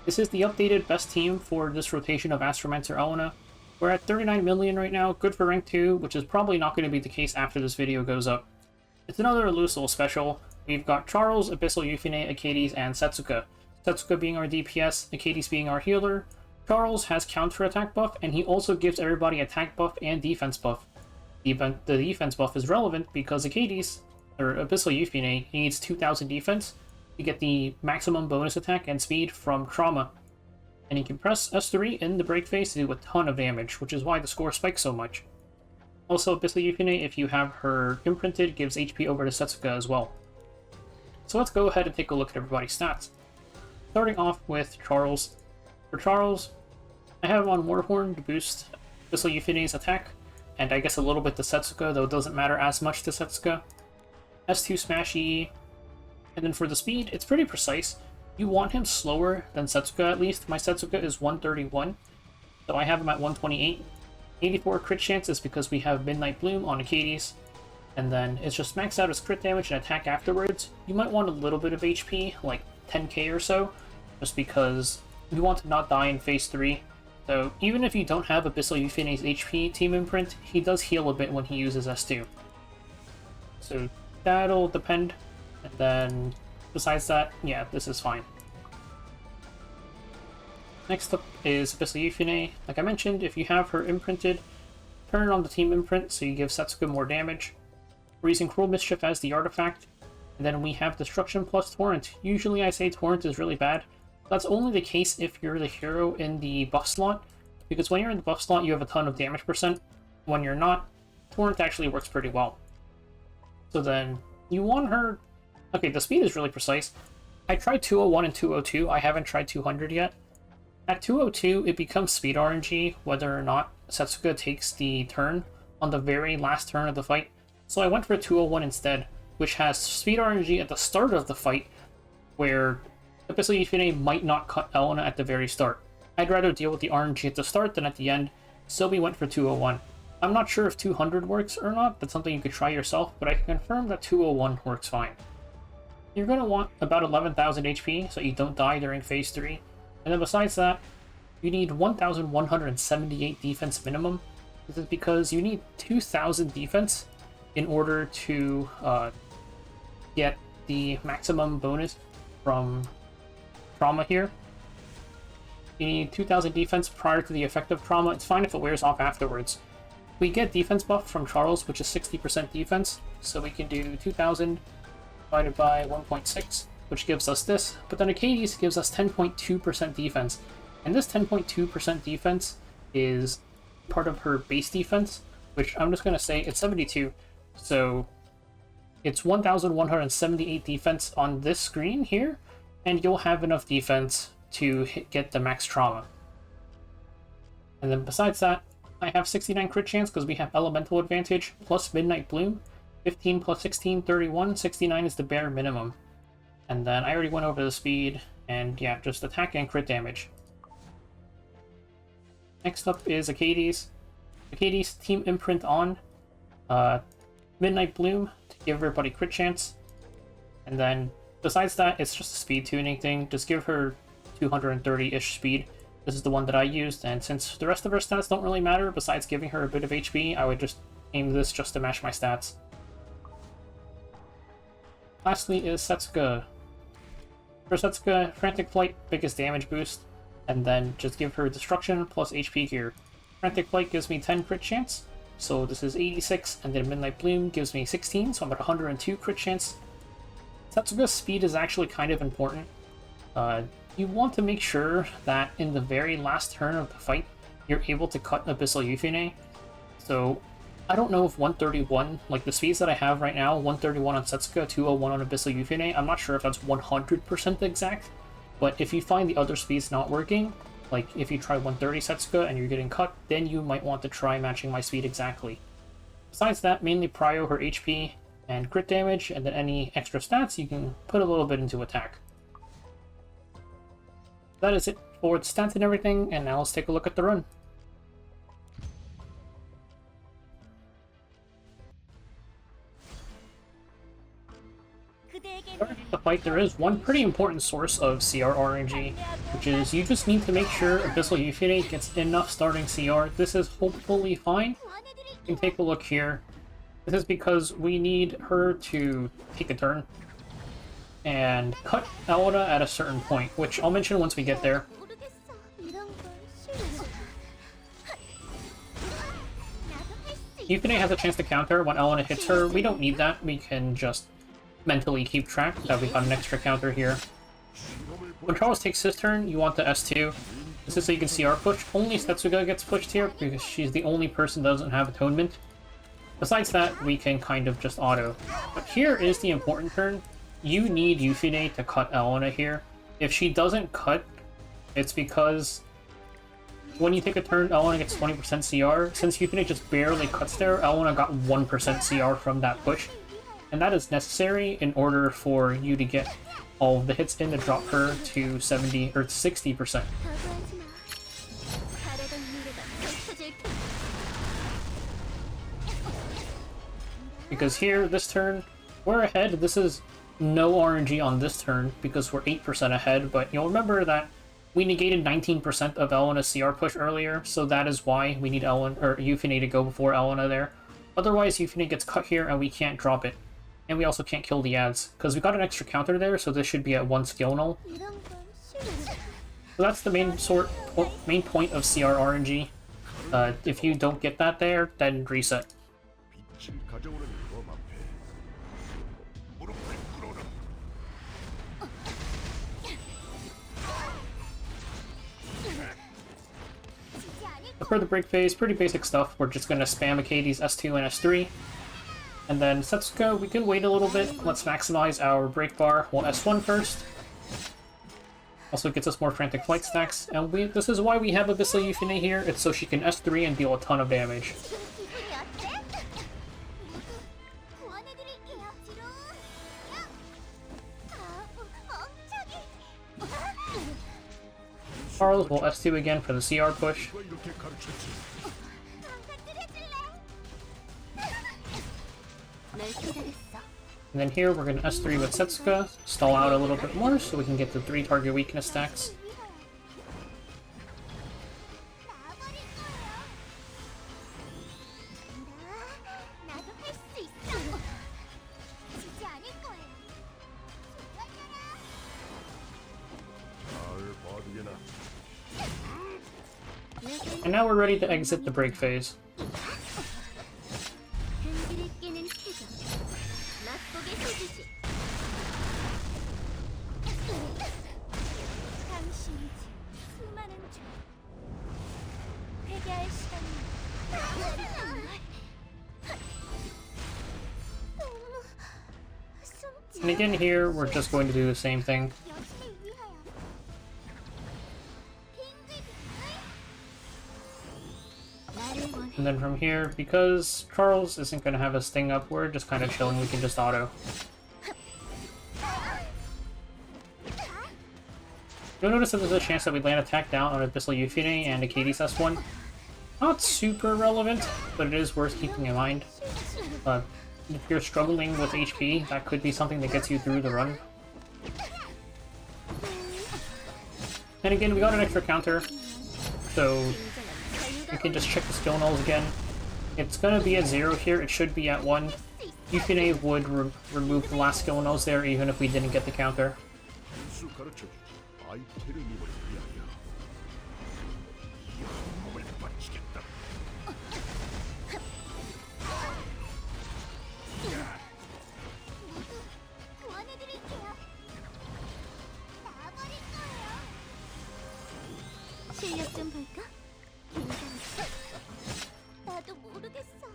This is the updated best team for this rotation of Astromancer Alena. We're at 39 million right now, good for rank 2, which is probably not going to be the case after this video goes up. It's another Abyssal special. We've got Charles, Abyssal, Yufine, Achates, and Setsuka. Setsuka being our DPS, Achates being our healer. Charles has counter-attack buff, and he also gives everybody attack buff and defense buff. The defense buff is relevant because Achates, or Abyssal Yufine, needs 2000 defense to get the maximum bonus attack and speed from Trauma. And he can press S3 in the break phase to do a ton of damage, which is why the score spikes so much. Also, Abyssal Yufine, if you have her imprinted, gives HP over to Setsuka as well. So let's go ahead and take a look at everybody's stats. Starting off with Charles. For Charles, I have him on Warhorn to boost Abyssal Yufine's attack, and I guess a little bit to Setsuka, though it doesn't matter as much to Setsuka. S2 Smash E. And then for the speed, it's pretty precise. You want him slower than Setsuka at least. My Setsuka is 131, so I have him at 128. 84 crit chances because we have Midnight Bloom on Achates, and then it's just max out as crit damage and attack afterwards. You might want a little bit of HP, like 10k or so, just because we want to not die in phase 3. So even if you don't have Abyssal Yufine's HP team imprint, he does heal a bit when he uses S2. So that'll depend. And then, besides that, yeah, this is fine. Next up is Abyssal Yufine. Like I mentioned, if you have her imprinted, turn on the team imprint so you give Setsuka more damage. We're using Cruel Mischief as the artifact. And then we have Destruction plus Torrent. Usually I say Torrent is really bad. That's only the case if you're the hero in the buff slot, because when you're in the buff slot you have a ton of damage percent. When you're not, Torrent actually works pretty well. So then, you want her... Okay, the speed is really precise. I tried 201 and 202, I haven't tried 200 yet. At 202, it becomes speed RNG whether or not Setsuka takes the turn on the very last turn of the fight. So I went for 201 instead, which has speed RNG at the start of the fight, where Abyssal Yufine might not cut Alena at the very start. I'd rather deal with the RNG at the start than at the end, so we went for 201. I'm not sure if 200 works or not, that's something you could try yourself, but I can confirm that 201 works fine. You're going to want about 11,000 HP so you don't die during phase 3, and then besides that, you need 1,178 defense minimum. This is because you need 2,000 defense in order to get the maximum bonus from Trauma here. You need 2,000 defense prior to the effect of Trauma. It's fine if it wears off afterwards. We get defense buff from Charles, which is 60% defense, so we can do 2,000 divided by 1.6, which gives us this, but then Achates gives us 10.2% defense, and this 10.2% defense is part of her base defense, which I'm just going to say it's 72, so it's 1,178 defense on this screen here, and you'll have enough defense to get the max trauma. And then besides that, I have 69 crit chance because we have elemental advantage plus Midnight Bloom. 15 plus 16, 31. 69 is the bare minimum. And then I already went over the speed, and yeah, just attack and crit damage. Next up is Achates. Achates team imprint on. Midnight Bloom to give everybody crit chance. And then besides that, it's just a speed tuning thing. Just give her 230-ish speed. This is the one that I used, and since the rest of her stats don't really matter, besides giving her a bit of HP, I would just aim this just to match my stats. Lastly is Setsuka. For Setsuka, Frantic Flight, biggest damage boost, and then just give her Destruction plus HP here. Frantic Flight gives me 10 crit chance, so this is 86, and then Midnight Bloom gives me 16, so I'm at 102 crit chance. Setsuka's speed is actually kind of important. You want to make sure that in the very last turn of the fight, you're able to cut Abyssal Yufine. So, I don't know if 131, like the speeds that I have right now, 131 on Setsuka, 201 on Abyssal Yufine, I'm not sure if that's 100% exact, but if you find the other speeds not working, like if you try 130 Setsuka and you're getting cut, then you might want to try matching my speed exactly. Besides that, mainly prio her HP and crit damage, and then any extra stats you can put a little bit into attack. That is it for the stats and everything, and now let's take a look at the run. Starting the fight fight, there is one pretty important source of CR RNG, which is you just need to make sure Abyssal Yufine gets enough starting CR. This is hopefully fine. You can take a look here. This is because we need her to take a turn and cut Alena at a certain point, which I'll mention once we get there. Yufine has a chance to counter when Alena hits her. We don't need that. We can just mentally keep track that we got an extra counter here. When Charles takes his turn, you want the S2. This is so you can CR push. Only Setsuka gets pushed here because she's the only person that doesn't have Atonement. Besides that, we can kind of just auto. But here is the important turn. You need Yufine to cut Alena here. If she doesn't cut, it's because when you take a turn, Alena gets 20% CR. Since Yufine just barely cuts there, Alena got 1% CR from that push. And that is necessary in order for you to get all of the hits in to drop her to 70 or 60%. Because here, this turn, we're ahead. This is no RNG on this turn because we're 8% ahead, but you'll remember that we negated 19% of Alena's CR push earlier, so that is why we need Yufine to go before Alena there. Otherwise, Yufine gets cut here and we can't drop it. And we also can't kill the ads, because we got an extra counter there, so this should be at 1 skill null. So that's the main point of CR RNG. If you don't get that there, then reset. For the break phase, pretty basic stuff. We're just going to spam Achates S2 and S3. And then Setsuka, we can wait a little bit. Let's maximize our break bar. We'll S1 first. Also gets us more frantic flight stacks. And this is why we have Abyssal Yufine here. It's so she can S3 and deal a ton of damage. Charles will S2 again for the CR push. And then here we're going to S3 with Setsuka, stall out a little bit more so we can get the 3 target weakness stacks. And now we're ready to exit the break phase. And again here, we're just going to do the same thing. And then from here, because Charles isn't going to have a sting up, we're just kind of chilling, we can just auto. You'll notice that there's a chance that we land attack down on Abyssal Yufine and Achates S1. Not super relevant, but it is worth keeping in mind. If you're struggling with HP, that could be something that gets you through the run. And again, we got an extra counter, so you can just check the skill nulls again. It's going to be at 0 here, it should be at 1. Yufine would remove the last skill nulls there even if we didn't get the counter. 실력 좀 볼까? 괜찮지? 나도 모르겠어.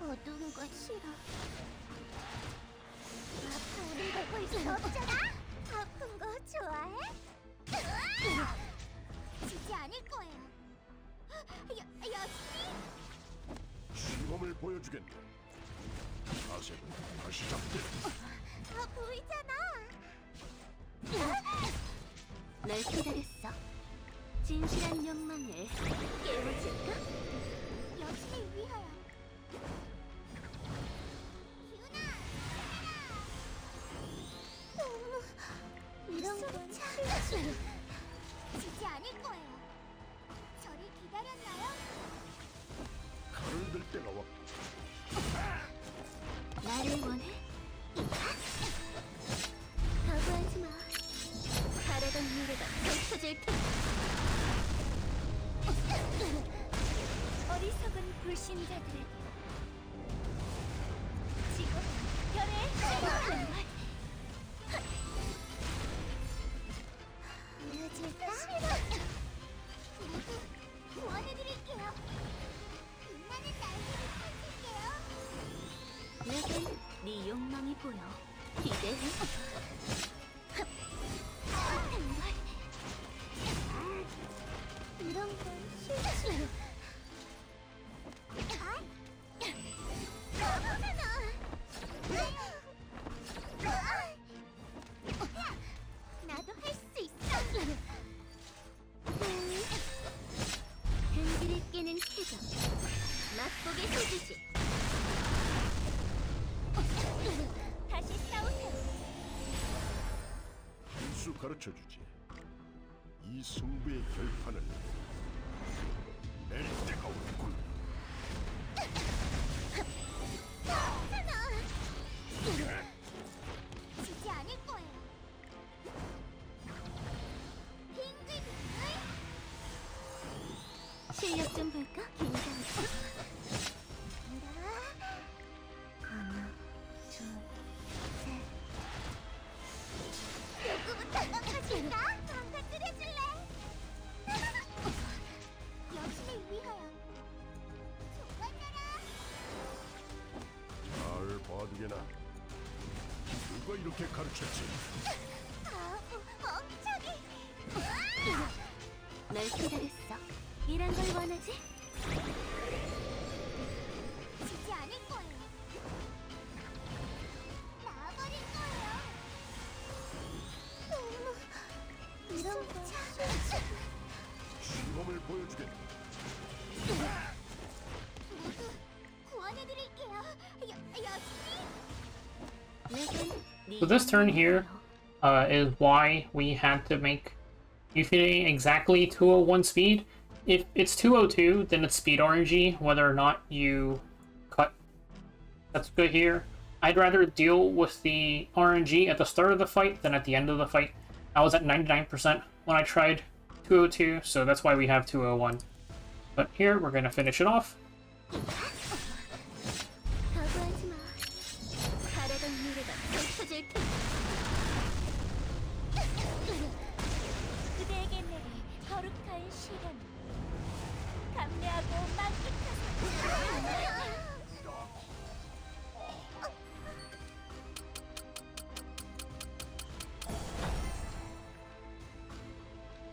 어두운 거 싫어. 아픈 거 볼 수 없잖아. 아픈 거 좋아해? 지지 않을 거예요. 여신이? 시범을 보여주겠네. 자세는 다시 잡게. 보이잖아. 널 기다렸어. 진실한 욕망을 깨워줄까? 여신을 위하여. 유나! 이런 건 지지 않을 거예요. 저를 기다렸나요? 칼을 들 때가 왔고 나를 원해? 거부하지 마. 바라던 미래가 펼쳐질 테니. 어리석은 불신자들에게 지금 별의 정말 늦을까? 모두 구원해드릴게요. 빛나는 날개를 펼칠게요. 내겐 네 욕망이 보여. 기대해. 정말 이런 건 싫지. 나도 할 수 있어. 경기를 깨는 표정. 맛보게 해주지. 다시 싸우세요. 한수 가르쳐주지. 이 승부의 결판을 낼 때가 왔군. 지지 않을 거예요. 빙글빙글. 실력 좀 볼까? 긴장했어? 하나, 둘, 셋. 누구부터 시작하실까? 망가뜨려줄래? 여신을 위하여. 조관나라. 잘 봐두게나. 누가 이렇게 가르쳤지? 멍청이! 널 기다렸어. 이런 걸 원하지? 지지 않을 거예요. 나와버릴 거예요. 이런 거 시범을 보여주겠다. 모두 구원해드릴게요. 여신이. So this turn here is why we had to make Yufine exactly 201 speed. If it's 202, then it's speed RNG, whether or not you cut Setsuka here. I'd rather deal with the RNG at the start of the fight than at the end of the fight. I was at 99% when I tried 202, so that's why we have 201. But here, we're going to finish it off. 거부하지 마. 바라던 미래가 펼쳐질 테니. 그대에게 내릴 거룩한 시간. 감내하고 만끽하세요.